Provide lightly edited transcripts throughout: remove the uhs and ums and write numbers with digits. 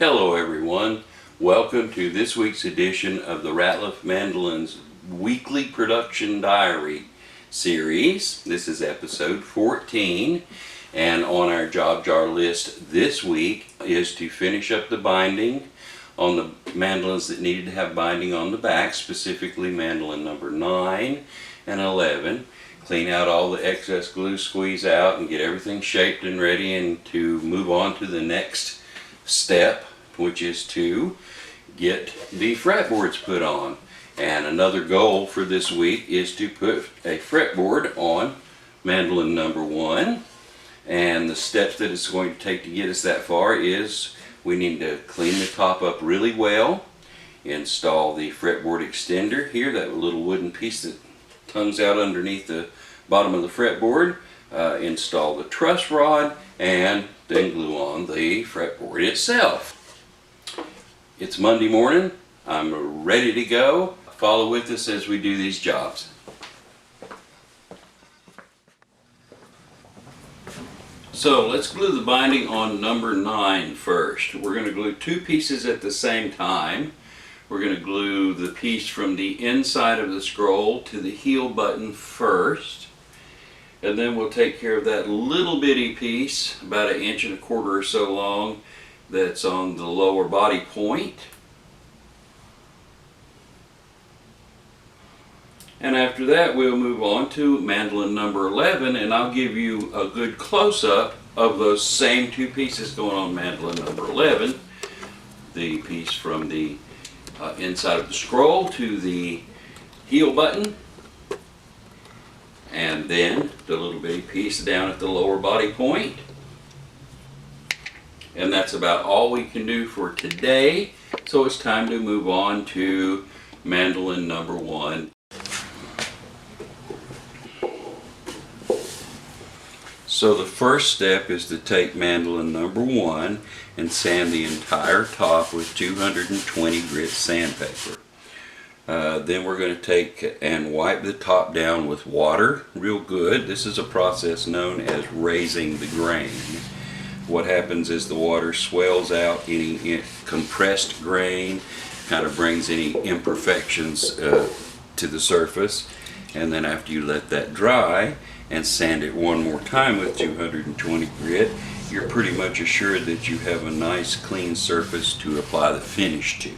Hello everyone, welcome to this week's edition of the Ratliff Mandolins Weekly Production Diary series. This is episode 14, and on our job jar list this week is to finish up the binding on the mandolins that needed to have binding on the back, specifically mandolin number 9 and 11. Clean out all the excess glue, squeeze out, and get everything shaped and ready, and to move on to the next step, which is to get the fretboards put on. And another goal for this week is to put a fretboard on mandolin number 1. And the steps that it's going to take to get us that far is we need to clean the top up really well, install the fretboard extender here, that little wooden piece that tongues out underneath the bottom of the fretboard, install the truss rod, and then glue on the fretboard itself. It's Monday morning. I'm ready to go. Follow with us as we do these jobs. So let's glue the binding on number 9 first. We're going to glue 2 pieces at the same time. We're going to glue the piece from the inside of the scroll to the heel button first. And then we'll take care of that little bitty piece, about 1.25 inches or so long, that's on the lower body point. And after that we'll move on to mandolin number 11, and I'll give you a good close-up of those same 2 pieces going on mandolin number 11. The piece from the inside of the scroll to the heel button, and then the little bitty piece down at the lower body point. And that's about all we can do for today, so it's time to move on to mandolin number 1. So the first step is to take mandolin number 1 and sand the entire top with 220 grit sandpaper. Then we're going to take and wipe the top down with water real good. This is a process known as raising the grain. What happens is the water swells out any compressed grain, kind of brings any imperfections to the surface, and then after you let that dry and sand it one more time with 220 grit, you're pretty much assured that you have a nice clean surface to apply the finish to.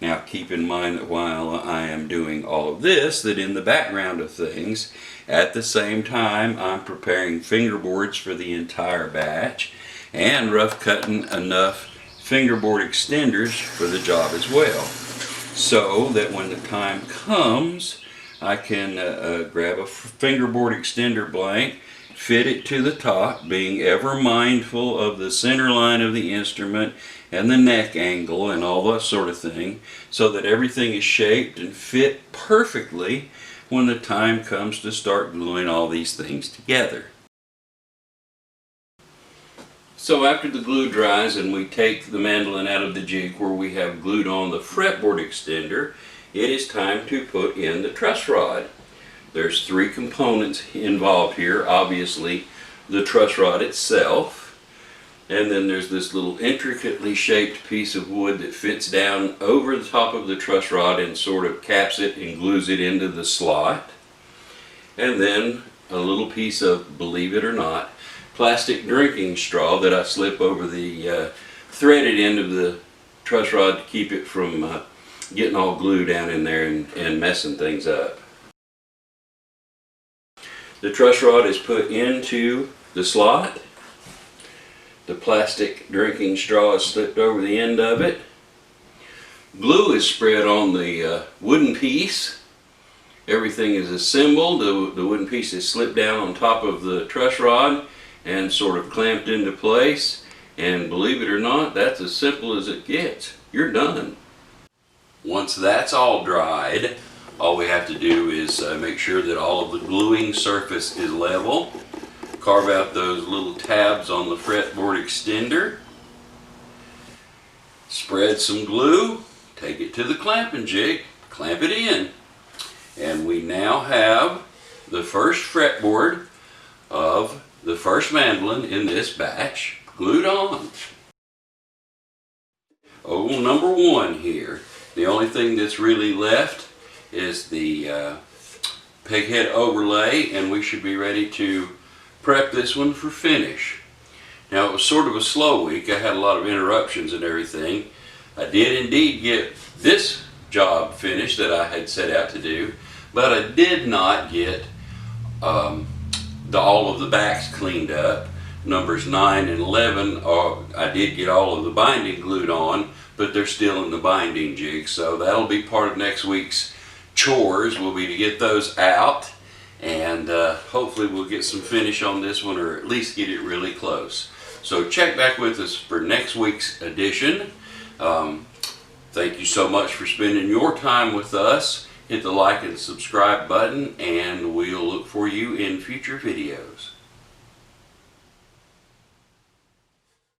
Now keep in mind that while I am doing all of this, that in the background of things, at the same time I'm preparing fingerboards for the entire batch and rough cutting enough fingerboard extenders for the job as well, so that when the time comes I can grab a fingerboard extender blank, fit it to the top, being ever mindful of the center line of the instrument and the neck angle and all that sort of thing, so that everything is shaped and fit perfectly when the time comes to start gluing all these things together. So after the glue dries and we take the mandolin out of the jig where we have glued on the fretboard extender, it is time to put in the truss rod. There's 3 components involved here. Obviously the truss rod itself, and then there's this little intricately shaped piece of wood that fits down over the top of the truss rod and sort of caps it and glues it into the slot. And then a little piece of, believe it or not, plastic drinking straw that I slip over the threaded end of the truss rod to keep it from getting all glued down in there and messing things up. The truss rod is put into the slot. The plastic drinking straw is slipped over the end of it. Glue is spread on the wooden piece. Everything is assembled. The wooden piece is slipped down on top of the truss rod and sort of clamped into place. And believe it or not, that's as simple as it gets. You're done. Once that's all dried, all we have to do is make sure that all of the gluing surface is level. Carve out those little tabs on the fretboard extender. Spread some glue. Take it to the clamping jig. Clamp it in. And we now have the first fretboard of the first mandolin in this batch glued on. oval number 1 here. The only thing that's really left is the peghead overlay, and we should be ready to prep this one for finish. Now, it was sort of a slow week. I had a lot of interruptions and everything. I did indeed get this job finished that I had set out to do, but I did not get all of the backs cleaned up. Numbers 9 and 11, I did get all of the binding glued on, but they're still in the binding jig, so that'll be part of next week's chores, will be to get those out, and hopefully we'll get some finish on this one, or at least get it really close. So check back with us for next week's edition. Thank you so much for spending your time with us. Hit the like and subscribe button, and we'll look for you in future videos.